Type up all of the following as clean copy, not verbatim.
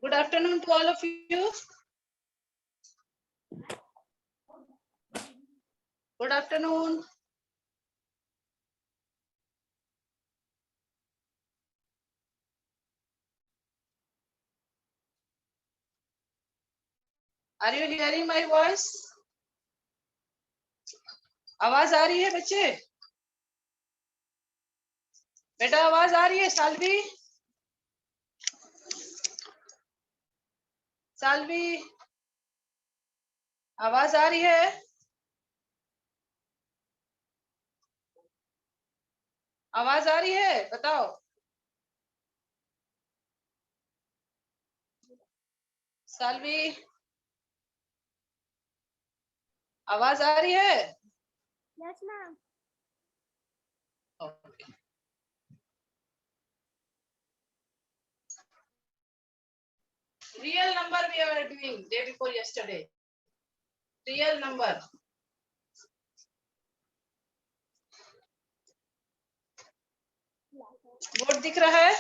Good afternoon to all of you. Good afternoon. Are you hearing my voice? आवाज आ रही है बच्चे? बेटा आवाज आ रही है सालवी? सालवी आवाज आ रही है? आवाज आ रही है? बताओ। सालवी आवाज आ रही है? Yes, ma'am. Okay. Real number we were doing day before yesterday. Real number. Board दिख रहा है?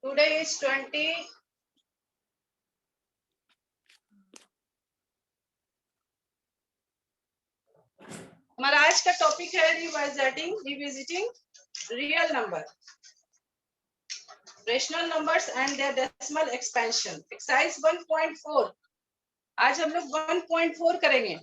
Today is 20. हमारा आज का टॉपिक है revisiting real number, rational numbers and their decimal expansion. Exercise 1.4 आज हम लोग 1.4 करेंगे।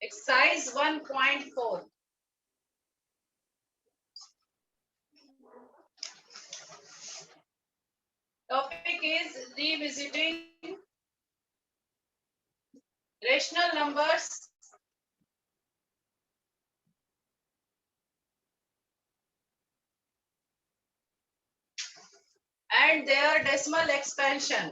Exercise 1.4 topic is revisiting rational numbers and their decimal expansion.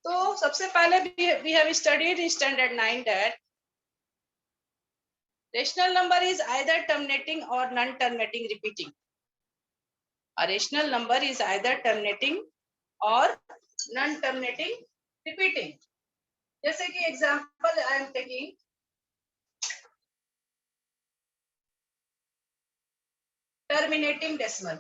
तो सबसे पहले we have studied in standard 9 that rational number is either terminating or non-terminating repeating. A rational number is either terminating or non-terminating repeating. जैसे कि example I am taking terminating decimal.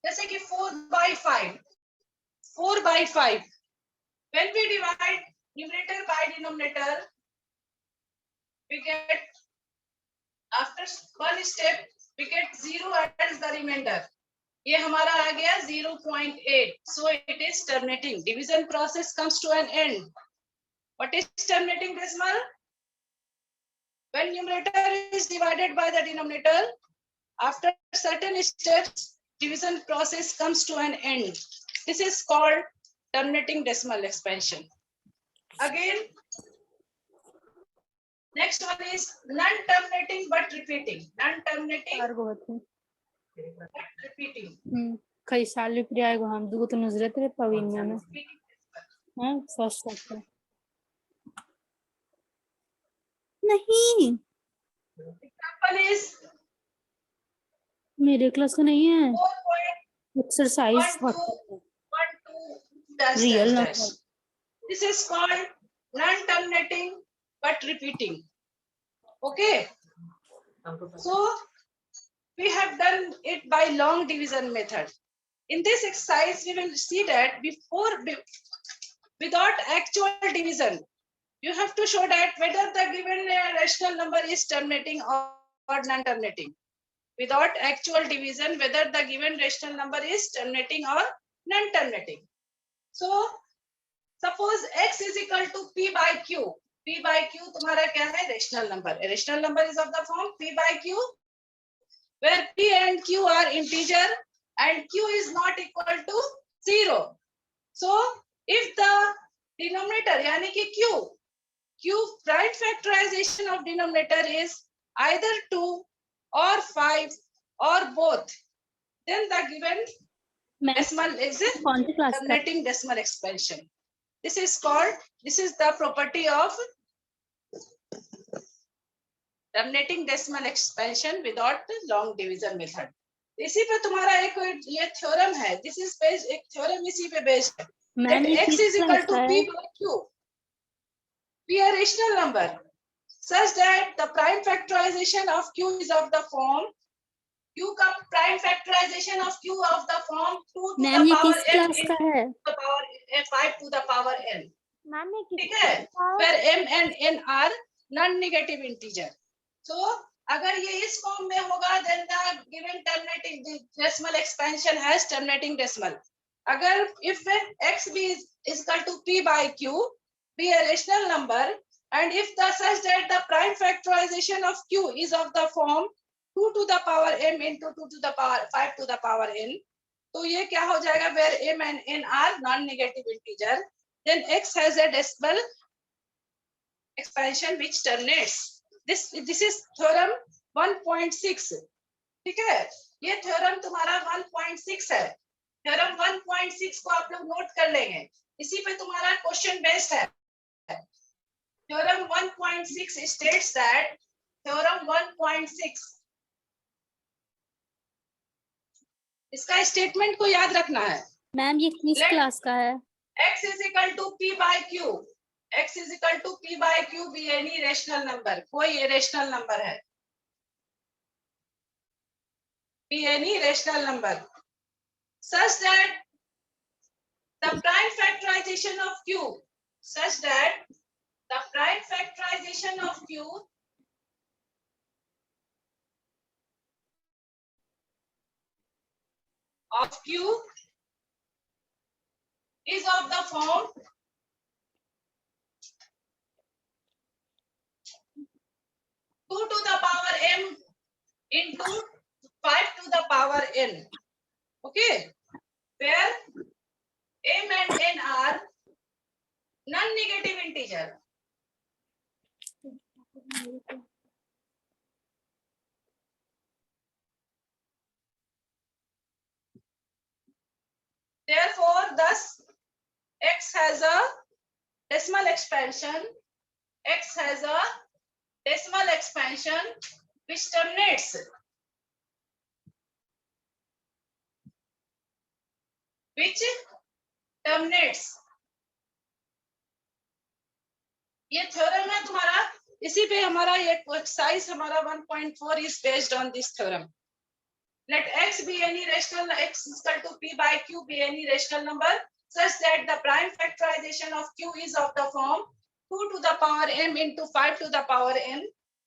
जैसे कि 4/5. 4/5. When we divide numerator by denominator, we get after one step we get 0 as the remainder. ये हमारा आ गया 0.8. So it is terminating. Division process comes to an end. What is terminating decimal? When numerator is divided by the denominator, after certain steps, division process comes to an end. This is called terminating decimal expansion. Again, next one is non-terminating but repeating. Non-terminating but repeating. कई साल भी प्रिया को हम दुगो तो नजरत रे पविन्या में हां फर्स्ट चैप्टर नहीं Example is मेरे क्लास का नहीं है exercise 4.12 real dash. Number This is called non-terminating but repeating. Okay. So we have done it by long division method. In this exercise, we will see that without actual division, you have to show that whether the given rational number is terminating or non-terminating. Without actual division, whether the given rational number is terminating or non-terminating. So suppose x is equal to p by q. P by q तुम्हारा क्या है? Rational number. A rational number is of the form p by q, where p and q are integer and q is not equal to 0. So if the denominator यानी कि q prime factorization of denominator is either 2 or 5 or both, then the given ma'am decimal is कौन सी class का terminating decimal expansion. This is the property of terminating decimal expansion without long division method. इसी पे तुम्हारा एक ये theorem है. This is based, एक theorem इसी पे बेस्ड है. मैम That ये x किस is equal क्लास to का p है by q. Be a rational number such that the prime factorization of q is of the form q का prime factorization of q of the form 2 to ma'am the ये power किस m class into का है the power 5 to the power n. Ma'am ये ठीक है, where m and n are non-negative integer. So अगर ये इस फॉर्म में होगा then the given terminating decimal expansion has terminating decimal. अगर if x b is equal to p by q be a rational number and if the such that the prime factorization of q is of the form 2 to the power m into 2 to the power 5 to the power n, तो ये क्या हो जाएगा where m and n are non-negative integer, then x has a decimal expansion which terminates. This is theorem 1.6. ठीक है, ये theorem तुम्हारा 1.6 है. थ्योरम 1.6 को आप लोग नोट कर लेंगे, इसी पे तुम्हारा क्वेश्चन बेस्ड है. थ्योरम 1.6 states that थ्योरम 1.6 इसका स्टेटमेंट को याद रखना है. मैम ये किस Let क्लास का है x is equal to p by q. x is equal to p by q be any rational number. कोई rational number है. Be any rational number such that the prime factorization of q such that the prime factorization of q is of the form 2 to the power m into 5 to the power n. Okay, where m and n are non-negative integer. Therefore, thus x has a decimal expansion. X has a decimal expansion which terminates. Which terminates. ये theorem है तुम्हारा, इसी पे हमारा ये exercise हमारा 1.4 is based on this theorem. Let x be any rational, x is equal to p by q be any rational number such that the prime factorization of q is of the form 2 to the power m into 5 to the power n,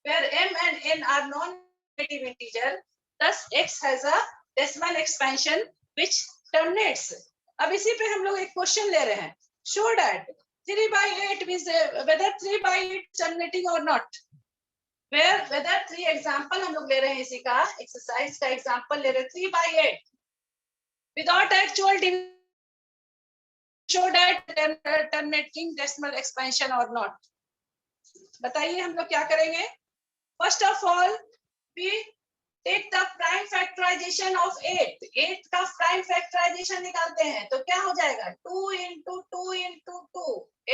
where m and n are non-negative integer. Thus x has a decimal expansion which terminates. अब इसी पे हम लोग एक question ले रहे हैं. Show that 3 by 8 is whether 3 by 8 terminating or not. Where whether 3 example हम लोग ले रहे हैं, इसी का एक्सरसाइज का एग्जांपल ले रहे हैं. 3 by 8 without actual division show that terminating decimal expansion or not. बताइए हम लोग क्या करेंगे. First of all we take the prime factorization of 8. 8 का prime factorization निकालते हैं तो क्या हो जाएगा 2 into 2 into 2.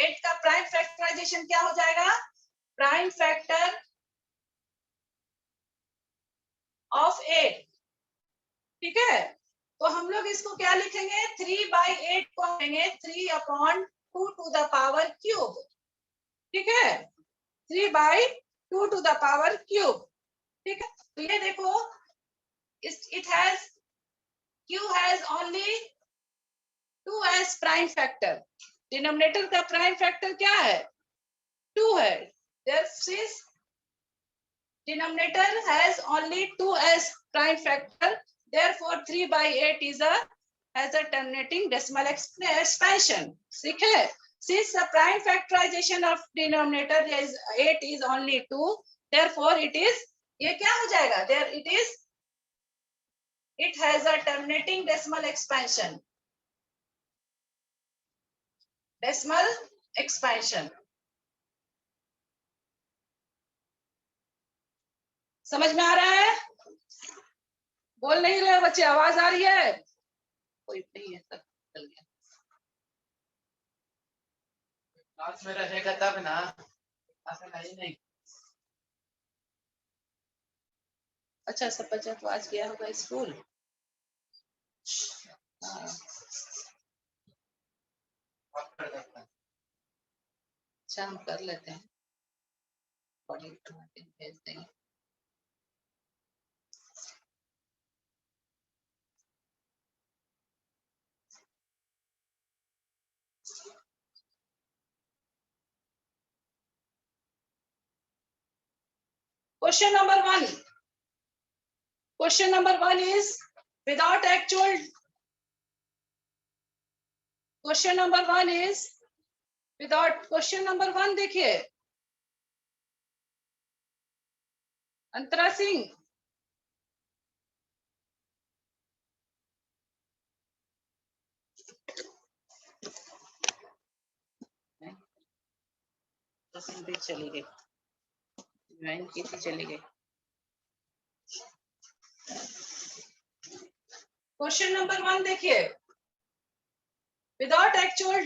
8 का prime factorization क्या हो जाएगा, prime factor of 8. ठीक है, तो हम लोग इसको क्या लिखेंगे 3 by 8 को लिखेंगे 3 upon 2 to the power cube. ठीक है, 3 by 2 to the power cube. ठीक है, तो ये देखो it has q has only 2 as prime factor. Denominator का प्राइम फैक्टर क्या है 2 है. Therefore denominator has only 2 as prime factor. Therefore 3 by 8 is has a terminating decimal expansion. ठीक है, since the prime factorization of denominator is 8 is only 2, therefore it is ये क्या हो जाएगा there it has a terminating decimal expansion. Decimal expansion. समझ में आ रहा है. बोल नहीं रहे हो बच्चे, आवाज आ रही है? कोई नहीं है, सब चल गया। क्लास में रहेगा तब ना, ऐसा नहीं। अच्छा, सब बच्चा तो आज गया होगा स्कूल। हाँ, अच्छा हम कर लेते हैं, बॉडी भेज देंगे। Question number 1. Question number 1 is without actual. Question number 1 is without. Question number 1 देखिए, अंतरा सिंह। भी चली गई, ज्वाइन की थी, चली गई। क्वेश्चन नंबर 1 देखिए, without actual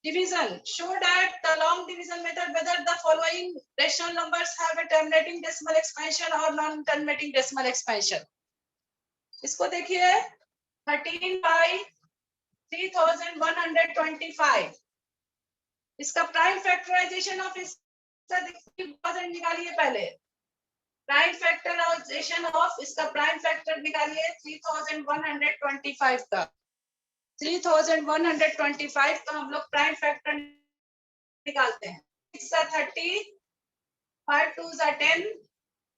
division, show that the long division method whether the following rational numbers have a terminating decimal expansion or non-terminating decimal expansion. इसको देखिए, 13 by 3125, इसका प्राइम फैक्टराइजेशन ऑफ इसका निकालिए। पहले प्राइम फैक्टराइजेशन ऑफ इसका prime factor निकालिए 3125 का। 3125 का हम लोग प्राइम फैक्टर निकालते हैं। 6 are 30, 5 2s are 10,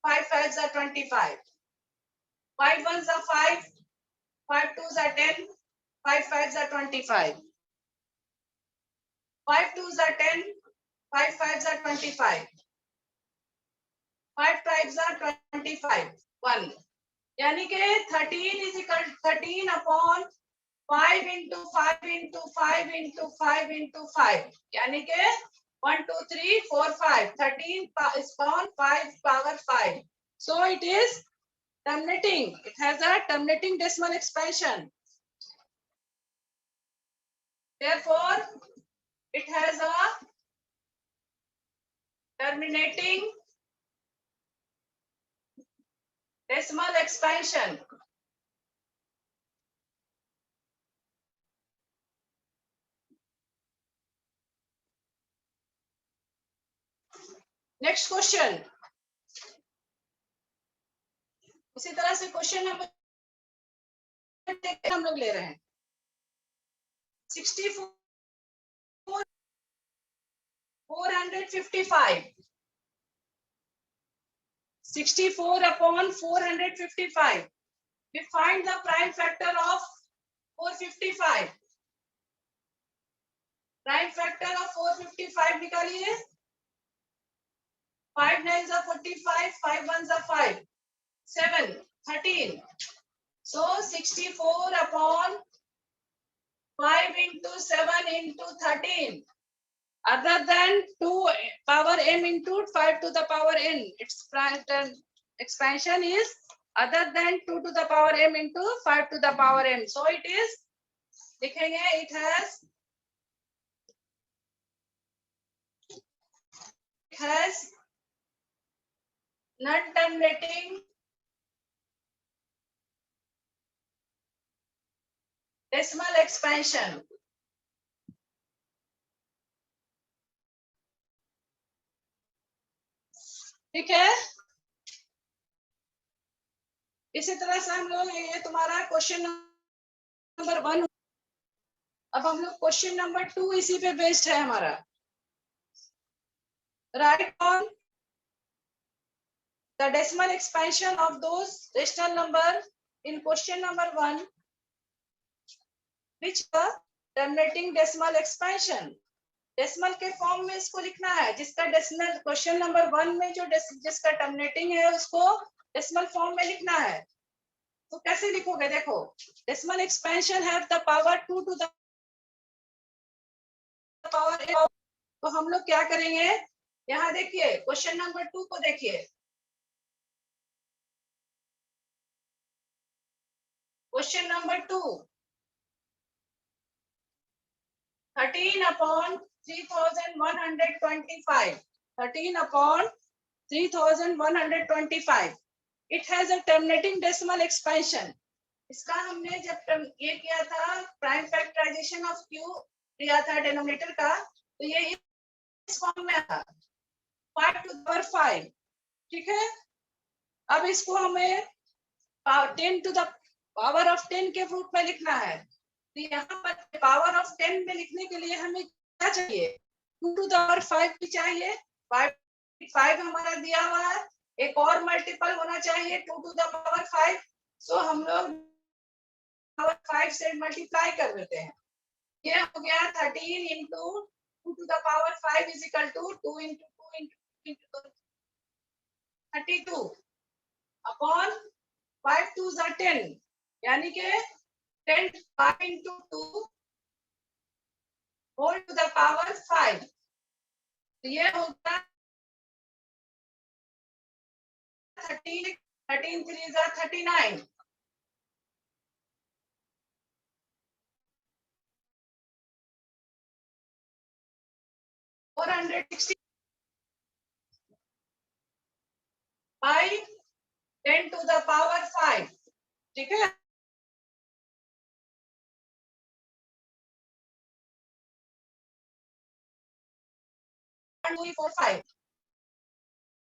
5 5s are 25, 5 1s are 5, 5 2s are 10, 5 5s are 25, 5 2s are 10, 5 5s are 25, 5 5s are 25, 1, यानी कि 13 is equal to 13 upon 5 into 5 into 5 into 5 into 5, यानी कि 1 2 3 4 5, 13 is upon 5 power 5. So it is terminating. It has a terminating decimal expansion. Therefore, it has a terminating decimal expansion. Next question. उसी तरह से question number हम लोग ले रहे हैं 64 455, 64 upon 455. We find the prime factor of 455. Prime factor of 455 निकालिए। 5 9s are 45, 5 1s are 5, 7, 13. So 64 upon 5 into 7 into 13. Other than 2 power m into 5 to the power n, its expansion is other than 2 to the power m into 5 to the power m. So it is, लिखेंगे, it has non-terminating decimal expansion. ठीक है, इसी तरह से हम लोग, ये तुम्हारा क्वेश्चन नंबर 1। अब हम लोग क्वेश्चन नंबर 2 इसी पे बेस्ड है हमारा। Right on the decimal expansion of those rational number in question number 1 which are terminating decimal expansion. Decimal के फॉर्म में इसको लिखना है, जिसका डेसिमल क्वेश्चन नंबर 1 में जो जिसका टर्मिनेटिंग है उसको डेसिमल फॉर्म में लिखना है। तो कैसे लिखोगे, देखो, decimal expansion have the power 2 to the power. तो हम लोग क्या करेंगे, यहाँ देखिए क्वेश्चन नंबर 2 को देखिए। Question number 2, 13 upon 3125, 13 upon 3125, it has a terminating decimal expansion. इसका हमने जब ये किया था प्राइम फैक्टराइजेशन ऑफ क्यू लिया था डिनोमिनेटर का, तो ये इस फॉर्म में था 5 to the power 5, ठीक है। अब इसको हमें 10 to the power of 10 के रूप में लिखना है। तो यहाँ पर पावर ऑफ 10 में लिखने के लिए हमें क्या चाहिए, 2 to the power 5 भी चाहिए। 5 हमारा दिया हुआ है, एक और मल्टीपल होना चाहिए 2 to the power 5। सो हम लोग पावर 5 से मल्टीप्लाई कर देते हैं। ये हो गया 13 into 2 to the power 5 is equal to 2 into 2 into 2 into 32 upon 5 2s are 10, यानी कि 10 5 into 2 whole to the power 5। तो ये होगा 13 3s are 39, 460 by 10 to the power 5, ठीक है।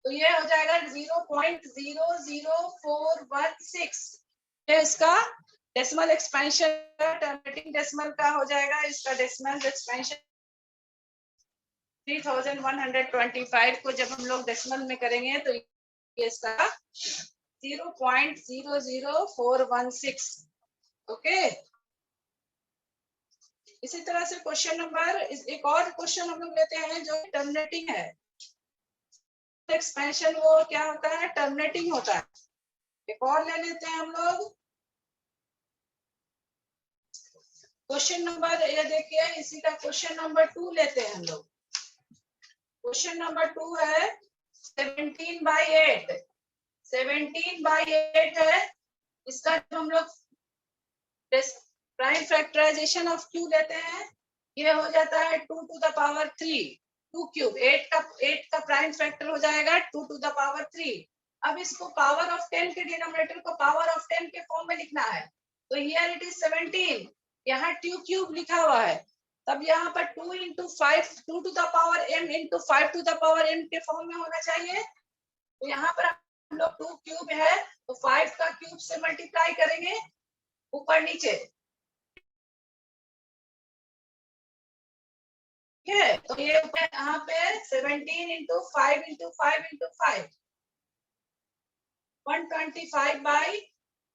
तो ये हो जाएगा 0.00416, इसका डेसिमल एक्सपेंशन, टर्मिनेटिंग डेसिमल का हो जाएगा। इसका डेसिमल एक्सपेंशन 3125 को जब हम लोग डेसिमल में करेंगे तो ये इसका 0.00416, ओके। इसी तरह से क्वेश्चन नंबर, एक और क्वेश्चन हम लोग लेते हैं जो टर्मिनेटिंग है। एक्सपेंशन वो क्या होता है, टर्मिनेटिंग होता है। एक और ले लेते हैं हम लोग क्वेश्चन नंबर, ये देखिए इसी का क्वेश्चन नंबर 2 लेते हैं हम लोग। क्वेश्चन नंबर 2 है 17/8, 17/8 है। इसका जब हम लोग प्राइम फैक्टराइजेशन ऑफ क्यू लेते हैं, ये हो जाता है 2 to the power 3, 2 क्यूब, 8 का प्राइम फैक्टर हो जाएगा 2 to the power 3। अब इसको पावर ऑफ 10 के डिनोमिनेटर को पावर ऑफ 10 के फॉर्म में लिखना है। तो हियर इट इज 17, यहाँ 2 क्यूब लिखा हुआ है, तब यहाँ पर 2 into 5, 2 to the power m into 5 to the power m के फॉर्म में होना चाहिए। तो यहाँ पर हम लोग 2 क्यूब है तो 5 का क्यूब से मल्टीप्लाई करेंगे ऊपर नीचे, ठीक है। तो ये यहाँ पे 17 into 5 into 5 into 5, 125 by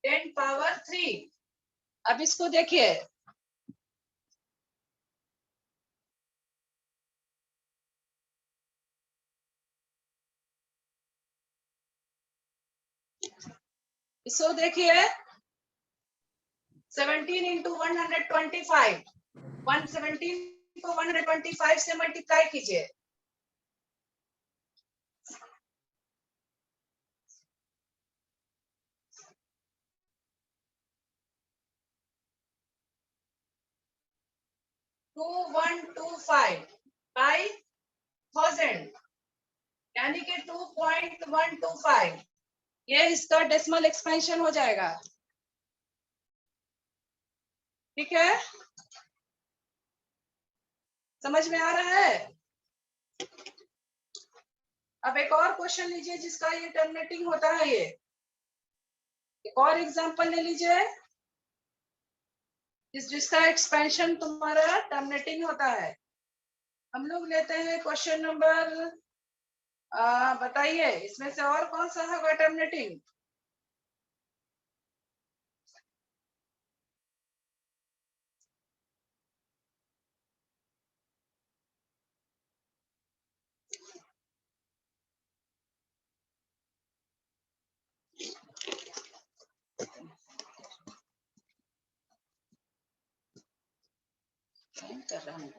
10 power 3। अब इसको देखिए, इसको देखिए 17 into 125, 117 को 125 से मल्टीप्लाई कीजिए, टू 125 by 1000, यानी कि 2.125। ये इसका डेसिमल एक्सपेंशन हो जाएगा, ठीक है। समझ में आ रहा है। अब एक और क्वेश्चन लीजिए जिसका ये टर्मिनेटिंग होता है। ये एक और एग्जांपल ले लीजिए जिसका एक्सपेंशन तुम्हारा टर्मिनेटिंग होता है। हम लोग लेते हैं क्वेश्चन नंबर, बताइए इसमें से और कौन सा होगा टर्मिनेटिंग। कर रहा हूँ